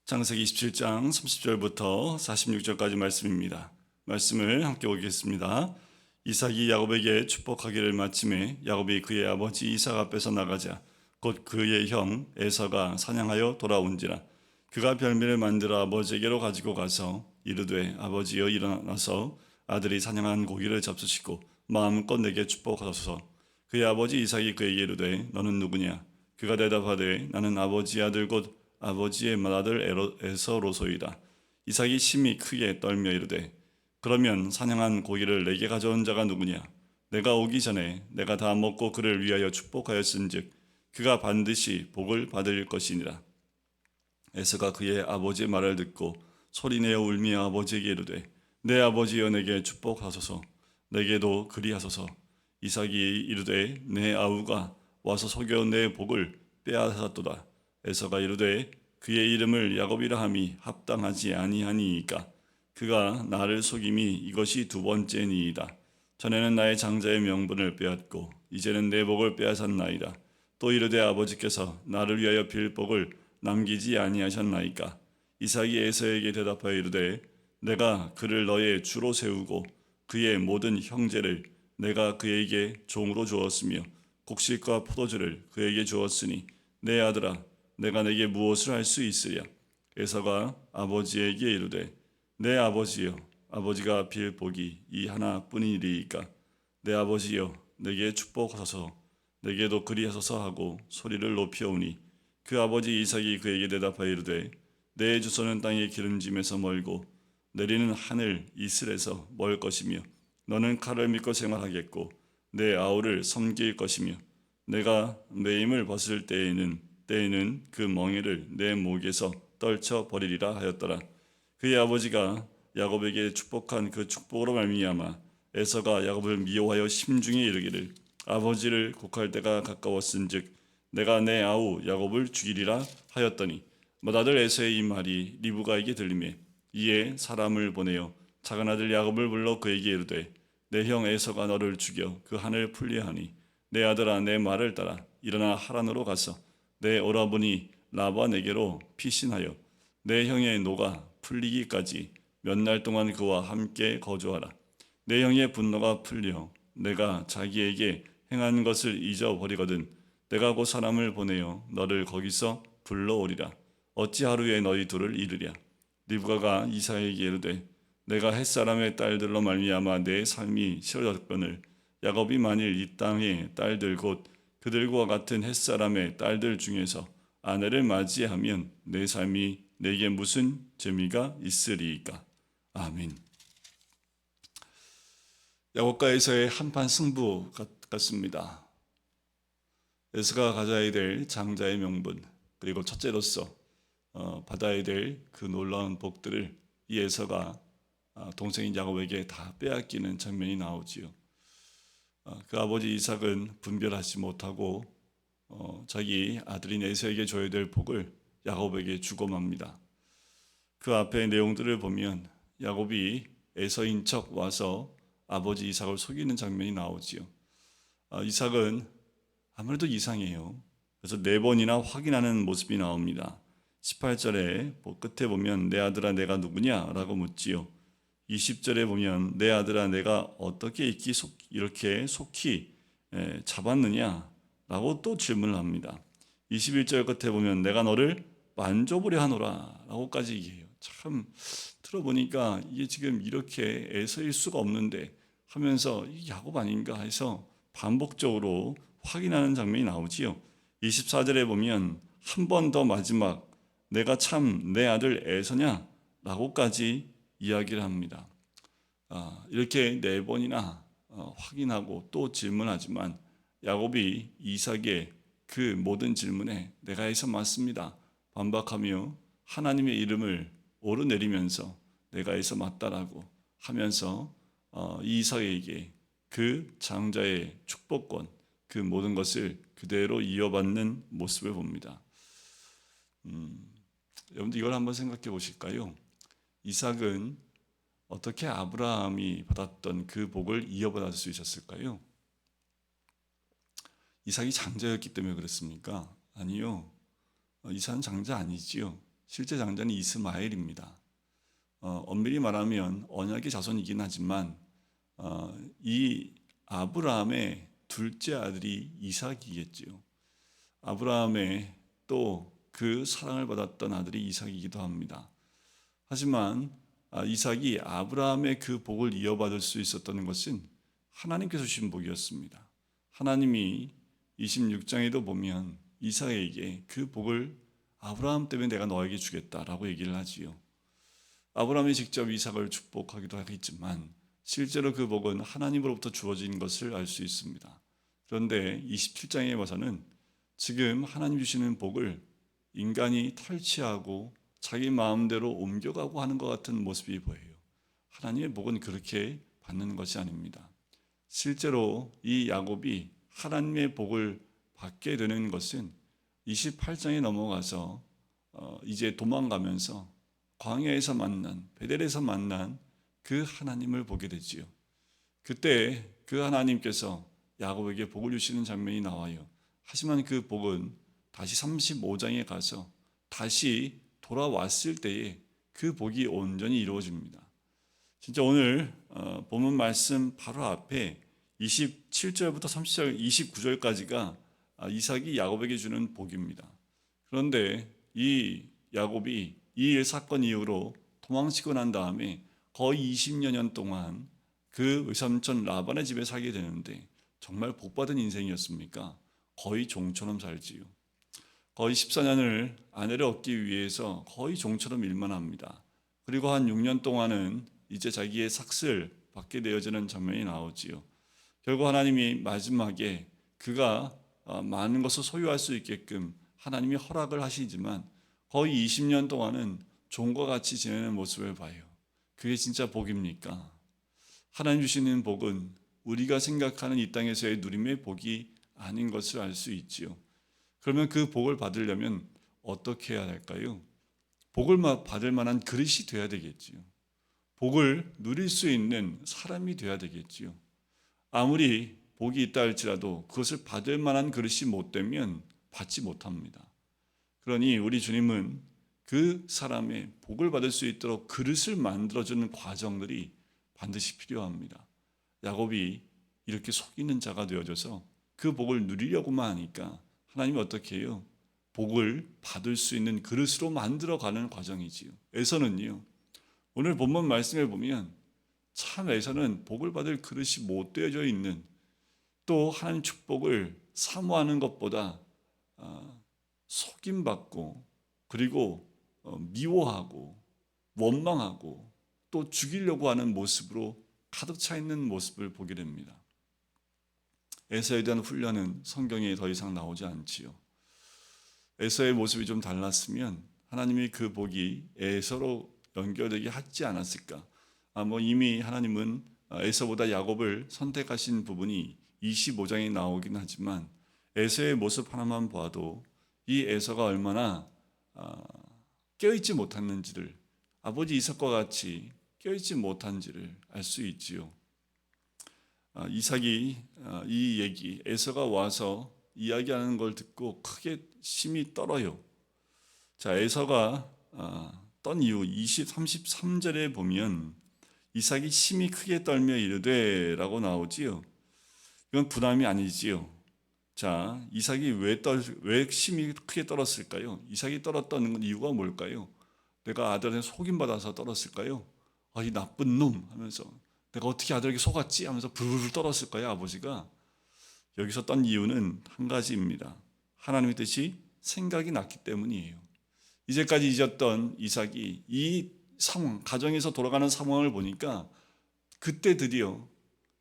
창세기 27장 30절부터 46절까지 말씀입니다. 말씀을 함께 보겠습니다. 이삭이 야곱에게 축복하기를 마침에 야곱이 그의 아버지 이삭 앞에서 나가자 곧 그의 형 에서가 사냥하여 돌아온지라. 그가 별미를 만들어 아버지에게로 가지고 가서 이르되 아버지여 일어나서 아들이 사냥한 고기를 잡수시고 마음껏 내게 축복하소서. 그의 아버지 이삭이 그에게 이르되 너는 누구냐? 그가 대답하되 나는 아버지의 아들 곧 아버지의 맏아들 에서로소이다. 이삭이 심히 크게 떨며 이르되 그러면 사냥한 고기를 내게 가져온 자가 누구냐? 내가 오기 전에 내가 다 먹고 그를 위하여 축복하였은즉 그가 반드시 복을 받을 것이니라. 에서가 그의 아버지의 말을 듣고 소리내어 울며 아버지에게 이르되 내 아버지여 내게 축복하소서. 내게도 그리하소서. 이삭이 이르되 내 아우가 와서 속여 내 복을 빼앗았도다. 에서가 이르되 그의 이름을 야곱이라 함이 합당하지 아니하니이까. 그가 나를 속임이 이것이 두 번째니이다. 전에는 나의 장자의 명분을 빼앗고 이제는 내 복을 빼앗았나이다. 또 이르되 아버지께서 나를 위하여 빌 복을 남기지 아니하셨나이까. 이삭이 에서에게 대답하여 이르되 내가 그를 너의 주로 세우고 그의 모든 형제를 내가 그에게 종으로 주었으며 곡식과 포도주를 그에게 주었으니 내 아들아 내가 내게 무엇을 할 수 있으랴. 에서가 아버지에게 이르되 내 아버지여 아버지가 빌 복이 이 하나뿐이리이까. 내 아버지여 내게 축복하소서. 내게도 그리하소서 하고 소리를 높여오니 그 아버지 이삭이 그에게 대답하여 이르되 내 주소는 땅의 기름짐에서 멀고 내리는 하늘 이슬에서 멀 것이며 너는 칼을 믿고 생활하겠고 내 아우를 섬길 것이며 내가 내 힘을 벗을 때에는 그 멍에를 내 목에서 떨쳐 버리리라 하였더라. 그의 아버지가 야곱에게 축복한 그 축복으로 말미암아 에서가 야곱을 미워하여 심중에 이르기를 아버지를 곡할 때가 가까웠은즉 내가 내 아우 야곱을 죽이리라 하였더니 맏아들 에서의 이 말이 리브가에게 들리매 이에 사람을 보내어 작은 아들 야곱을 불러 그에게 이르되 내 형 에서가 너를 죽여 그 한을 풀리하니 내 아들아 내 말을 따라 일어나 하란으로 가서 내 오라버니 라반에게로 피신하여 내 형의 노가 풀리기까지 몇 날 동안 그와 함께 거주하라. 내 형의 분노가 풀려 내가 자기에게 행한 것을 잊어버리거든 내가 곧 사람을 보내어 너를 거기서 불러오리라. 어찌 하루에 너희 둘을 이르랴. 리브가가 이삭에게 이르되 내가 햇사람의 딸들로 말미암아 내 삶이 싫어졌거늘 야곱이 만일 이 땅의 딸들 곧 그들과 같은 햇사람의 딸들 중에서 아내를 맞이하면 내 삶이 내게 무슨 재미가 있으리이까. 아멘. 야곱과 에서의 한판 승부 같습니다. 에서가 가져야 될 장자의 명분 그리고 첫째로서 받아야 될 그 놀라운 복들을 이 에서가 동생인 야곱에게 다 빼앗기는 장면이 나오지요. 그 아버지 이삭은 분별하지 못하고 자기 아들인 에서에게 줘야 될 복을 야곱에게 주고 맙니다. 그 앞에 내용들을 보면 야곱이 에서인 척 와서 아버지 이삭을 속이는 장면이 나오지요. 이삭은 아무래도 이상해요. 그래서 4번이나 확인하는 모습이 나옵니다. 18절에 끝에 보면 내 아들아 내가 누구냐? 라고 묻지요. 20절에 보면 내 아들아 내가 어떻게 이렇게 속히 잡았느냐? 라고 또 질문을 합니다. 21절 끝에 보면 내가 너를 만져보려 하노라 라고까지 얘기해요. 참 들어보니까 이게 지금 이렇게 에서일 수가 없는데 하면서 이 야곱 아닌가 해서 반복적으로 확인하는 장면이 나오지요. 24절에 보면 한 번 더 마지막 내가 참 내 아들 에서냐? 라고까지 이야기를 합니다. 이렇게 4번이나 확인하고 또 질문하지만 야곱이 이삭의 그 모든 질문에 내가 에서 맞습니다. 반박하며 하나님의 이름을 오르내리면서 내가 에서 맞다라고 하면서 이삭에게 그 장자의 축복권 그 모든 것을 그대로 이어받는 모습을 봅니다. 여러분들 이걸 한번 생각해 보실까요? 이삭은 어떻게 아브라함이 받았던 그 복을 이어받을 수 있었을까요? 이삭이 장자였기 때문에 그렇습니까? 아니요. 이삭은 장자 아니지요. 실제 장자는 이스마엘입니다. 엄밀히 말하면 언약의 자손이긴 하지만 이 아브라함의 둘째 아들이 이삭이겠지요. 아브라함의 또 그 사랑을 받았던 아들이 이삭이기도 합니다. 하지만 이삭이 아브라함의 그 복을 이어받을 수 있었던 것은 하나님께서 주신 복이었습니다. 하나님이 26장에도 보면 이삭에게 그 복을 아브라함 때문에 내가 너에게 주겠다라고 얘기를 하지요. 아브라함이 직접 이삭을 축복하기도 하겠지만 실제로 그 복은 하나님으로부터 주어진 것을 알 수 있습니다. 그런데 27장에 와서는 지금 하나님 주시는 복을 인간이 탈취하고 자기 마음대로 옮겨가고 하는 것 같은 모습이 보여요. 하나님의 복은 그렇게 받는 것이 아닙니다. 실제로 이 야곱이 하나님의 복을 받게 되는 것은 28장에 넘어가서 이제 도망가면서 광야에서 만난, 베델에서 만난 그 하나님을 보게 되지요. 그때 그 하나님께서 야곱에게 복을 주시는 장면이 나와요. 하지만 그 복은 다시 35장에 가서 다시 돌아왔을 때에 그 복이 온전히 이루어집니다. 진짜 오늘 본문 말씀 바로 앞에 27절부터 30절, 29절까지가 이삭이 야곱에게 주는 복입니다. 그런데 이 야곱이 이 사건 이후로 도망치고 난 다음에 거의 20년 동안 그 외삼촌 라반의 집에 살게 되는데 정말 복받은 인생이었습니까? 거의 종처럼 살지요. 거의 14년을 아내를 얻기 위해서 거의 종처럼 일만 합니다. 그리고 한 6년 동안은 이제 자기의 삭슬 받게 되어지는 장면이 나오지요. 결국 하나님이 마지막에 그가 많은 것을 소유할 수 있게끔 하나님이 허락을 하시지만 거의 20년 동안은 종과 같이 지내는 모습을 봐요. 그게 진짜 복입니까? 하나님 주시는 복은 우리가 생각하는 이 땅에서의 누림의 복이 아닌 것을 알 수 있지요. 그러면 그 복을 받으려면 어떻게 해야 할까요? 복을 받을 만한 그릇이 돼야 되겠지요. 복을 누릴 수 있는 사람이 돼야 되겠지요. 아무리 복이 있다 할지라도 그것을 받을 만한 그릇이 못 되면 받지 못합니다. 그러니 우리 주님은 그 사람의 복을 받을 수 있도록 그릇을 만들어주는 과정들이 반드시 필요합니다. 야곱이 이렇게 속이는 자가 되어져서 그 복을 누리려고만 하니까 하나님이 어떻게 해요? 복을 받을 수 있는 그릇으로 만들어가는 과정이지요. 에서는요. 오늘 본문 말씀에 보면 참 에서는 복을 받을 그릇이 못 되어져 있는, 또 하나님 축복을 사모하는 것보다 속임받고 그리고 미워하고 원망하고 또 죽이려고 하는 모습으로 가득 차 있는 모습을 보게 됩니다. 에서에 대한 훈련은 성경에 더 이상 나오지 않지요. 에서의 모습이 좀 달랐으면 하나님이 그 복이 에서로 연결되게 하지 않았을까. 이미 하나님은 에서보다 야곱을 선택하신 부분이 25장에 나오긴 하지만 에서의 모습 하나만 봐도 이 에서가 얼마나 깨어있지 못했는지를, 아버지 이삭과 같이 깨어있지 못한지를 알 수 있지요. 이삭이 이 얘기, 에서가 와서 이야기하는 걸 듣고 크게 심히 떨어요. 자, 에서가 떤 이유 33절에 보면 이삭이 심히 크게 떨며 이르되 라고 나오지요. 이건 부담이 아니지요. 자, 이삭이 왜 심히 크게 떨었을까요? 이삭이 떨었던 이유가 뭘까요? 내가 아들한테 속임받아서 떨었을까요? 이 나쁜 놈 하면서 내가 어떻게 아들에게 속았지 하면서 불불 떨었을까요? 아버지가. 여기서 떤 이유는 한 가지입니다. 하나님의 뜻이 생각이 났기 때문이에요. 이제까지 잊었던 이삭이 이 상황, 가정에서 돌아가는 상황을 보니까 그때 드디어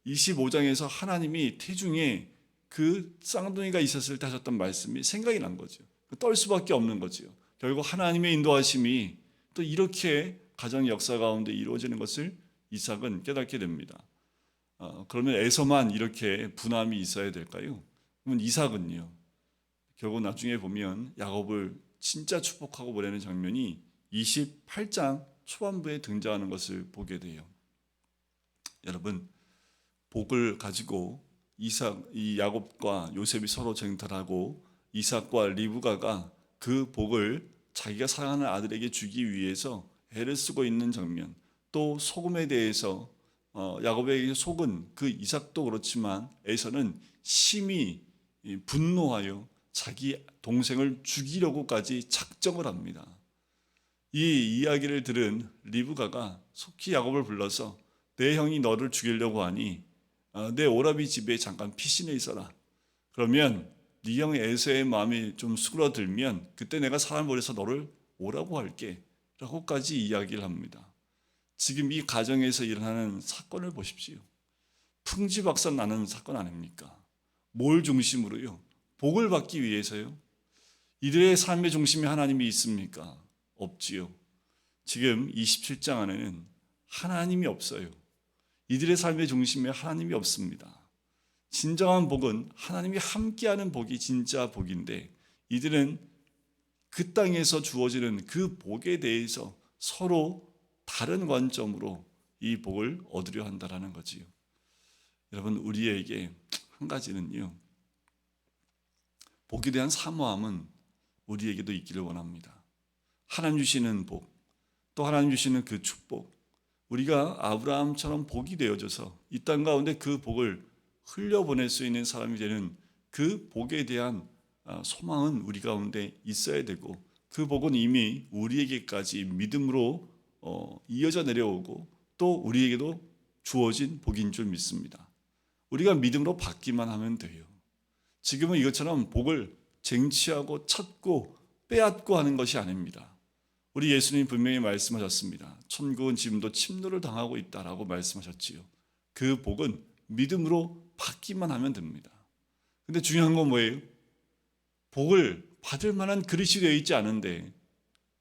25장에서 하나님이 태중에 그 쌍둥이가 있었을 때 하셨던 말씀이 생각이 난 거죠. 떨 수밖에 없는 거죠. 결국 하나님의 인도하심이 또 이렇게 가정 역사 가운데 이루어지는 것을 이삭은 깨닫게 됩니다. 그러면 에서만 이렇게 분함이 있어야 될까요? 그러면 이삭은요. 결국 나중에 보면 야곱을 진짜 축복하고 보내는 장면이 28장 초반부에 등장하는 것을 보게 돼요. 여러분, 복을 가지고 이 야곱과 요셉이 서로 쟁탈하고 이삭과 리브가가 그 복을 자기가 사랑하는 아들에게 주기 위해서 애를 쓰고 있는 장면, 또 소금에 대해서 야곱에게 속은 그 이삭도 그렇지만 에서는 심히 분노하여 자기 동생을 죽이려고까지 작정을 합니다. 이 이야기를 들은 리브가가 속히 야곱을 불러서 내 형이 너를 죽이려고 하니 내 오라비 집에 잠깐 피신해 있어라. 그러면 네 형 에서의 마음이 좀 수그러들면 그때 내가 사람을 보내서 너를 오라고 할게 라고까지 이야기를 합니다. 지금 이 가정에서 일어나는 사건을 보십시오. 풍지박산 나는 사건 아닙니까? 뭘 중심으로요? 복을 받기 위해서요? 이들의 삶의 중심에 하나님이 있습니까? 없지요. 지금 27장 안에는 하나님이 없어요. 이들의 삶의 중심에 하나님이 없습니다. 진정한 복은 하나님이 함께하는 복이 진짜 복인데 이들은 그 땅에서 주어지는 그 복에 대해서 서로 다른 관점으로 이 복을 얻으려 한다는 거지요. 여러분, 우리에게 한 가지는요, 복에 대한 사모함은 우리에게도 있기를 원합니다. 하나님 주시는 복, 또 하나님 주시는 그 축복, 우리가 아브라함처럼 복이 되어져서 이 땅 가운데 그 복을 흘려보낼 수 있는 사람이 되는 그 복에 대한 소망은 우리 가운데 있어야 되고, 그 복은 이미 우리에게까지 믿음으로 이어져 내려오고 또 우리에게도 주어진 복인 줄 믿습니다. 우리가 믿음으로 받기만 하면 돼요. 지금은 이것처럼 복을 쟁취하고 찾고 빼앗고 하는 것이 아닙니다. 우리 예수님 분명히 말씀하셨습니다. 천국은 지금도 침노를 당하고 있다라고 말씀하셨지요. 그 복은 믿음으로 받기만 하면 됩니다. 근데 중요한 건 뭐예요? 복을 받을 만한 그릇이 되어 있지 않은데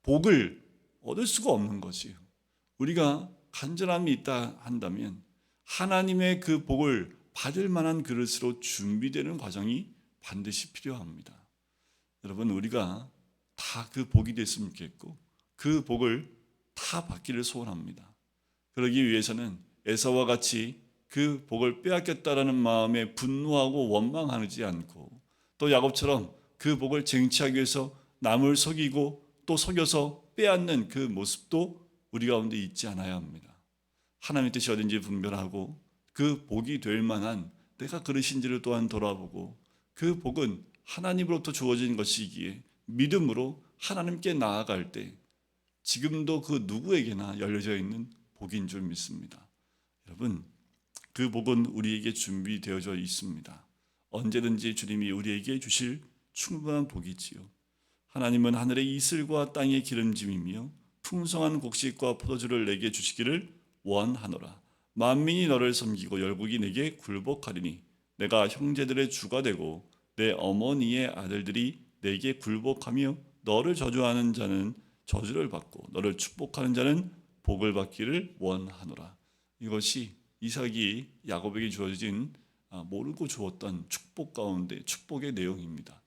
복을 얻을 수가 없는 거지요. 우리가 간절함이 있다 한다면 하나님의 그 복을 받을 만한 그릇으로 준비되는 과정이 반드시 필요합니다. 여러분, 우리가 다 그 복이 됐으면 좋겠고 그 복을 다 받기를 소원합니다. 그러기 위해서는 에사와 같이 그 복을 빼앗겼다라는 마음에 분노하고 원망하지 않고 또 야곱처럼 그 복을 쟁취하기 위해서 남을 속이고 또 속여서 빼앗는 그 모습도 우리 가운데 있지 않아야 합니다. 하나님의 뜻이 어딘지 분별하고 그 복이 될 만한 내가 그릇인지를 또한 돌아보고 그 복은 하나님으로부터 주어진 것이기에 믿음으로 하나님께 나아갈 때 지금도 그 누구에게나 열려져 있는 복인 줄 믿습니다. 여러분, 그 복은 우리에게 준비되어져 있습니다. 언제든지 주님이 우리에게 주실 충분한 복이지요. 하나님은 하늘의 이슬과 땅의 기름짐이며 풍성한 곡식과 포도주를 내게 주시기를 원하노라. 만민이 너를 섬기고 열국이 내게 굴복하리니 내가 형제들의 주가 되고 내 어머니의 아들들이 내게 굴복하며 너를 저주하는 자는 저주를 받고 너를 축복하는 자는 복을 받기를 원하노라. 이것이 이삭이 야곱에게 주어진 모르고 주었던 축복 가운데 축복의 내용입니다.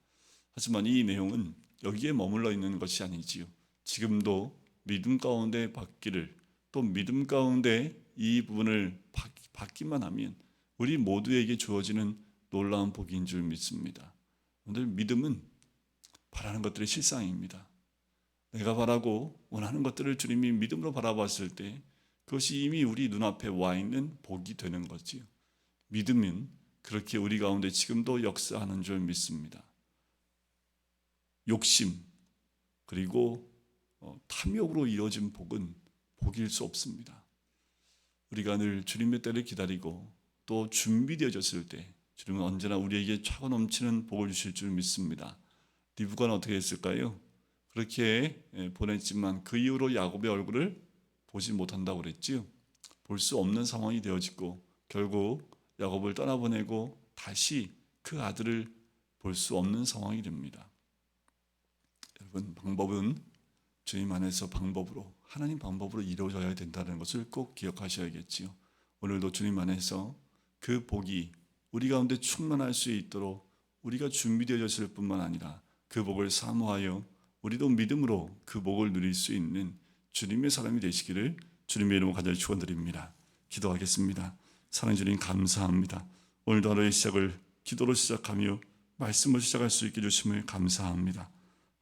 하지만 이 내용은 여기에 머물러 있는 것이 아니지요. 지금도 믿음 가운데 받기를, 또 믿음 가운데 이 부분을 받기만 하면 우리 모두에게 주어지는 놀라운 복인 줄 믿습니다. 오늘 믿음은 바라는 것들의 실상입니다. 내가 바라고 원하는 것들을 주님이 믿음으로 바라봤을 때 그것이 이미 우리 눈앞에 와 있는 복이 되는 거지요. 믿음은 그렇게 우리 가운데 지금도 역사하는 줄 믿습니다. 욕심 그리고 탐욕으로 이루어진 복은 복일 수 없습니다. 우리가 늘 주님의 때를 기다리고 또 준비되어졌을 때 주님은 언제나 우리에게 차고 넘치는 복을 주실 줄 믿습니다. 리브가는 어떻게 했을까요? 그렇게 보냈지만 그 이후로 야곱의 얼굴을 보지 못한다고 그랬지요. 볼 수 없는 상황이 되어지고 결국 야곱을 떠나보내고 다시 그 아들을 볼 수 없는 상황이 됩니다. 여러분, 방법은 주님 안에서 방법으로, 하나님 방법으로 이루어져야 된다는 것을 꼭 기억하셔야겠지요. 오늘도 주님 안에서 그 복이 우리 가운데 충만할 수 있도록 우리가 준비되어졌을 뿐만 아니라 그 복을 사모하여 우리도 믿음으로 그 복을 누릴 수 있는 주님의 사람이 되시기를 주님의 이름으로 간절히 축원드립니다. 기도하겠습니다. 사랑하는 주님, 감사합니다. 오늘도 하루의 시작을 기도로 시작하며 말씀을 시작할 수 있게 주심을 감사합니다.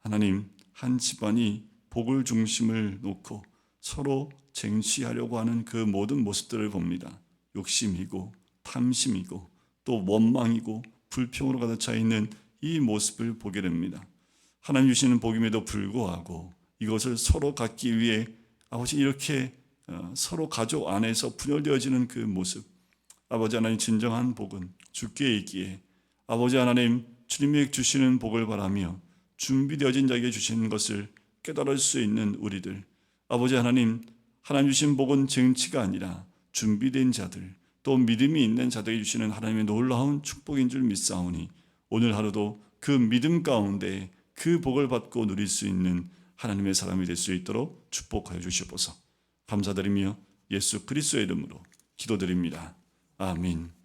하나님, 한 집안이 복을 중심을 놓고 서로 쟁취하려고 하는 그 모든 모습들을 봅니다. 욕심이고 탐심이고 또 원망이고 불평으로 가득 차 있는 이 모습을 보게 됩니다. 하나님 주시는 복임에도 불구하고 이것을 서로 갖기 위해 아버지 이렇게 서로 가족 안에서 분열되어지는 그 모습, 아버지 하나님 진정한 복은 주께 있기에 아버지 하나님 주님이 주시는 복을 바라며 준비되어진 자에게 주시는 것을 깨달을 수 있는 우리들, 아버지 하나님 주신 복은 쟁취가 아니라 준비된 자들 또 믿음이 있는 자들에게 주시는 하나님의 놀라운 축복인 줄 믿사오니 오늘 하루도 그 믿음 가운데 그 복을 받고 누릴 수 있는 하나님의 사람이 될 수 있도록 축복하여 주시옵소서. 감사드리며 예수 그리스도의 이름으로 기도드립니다. 아멘.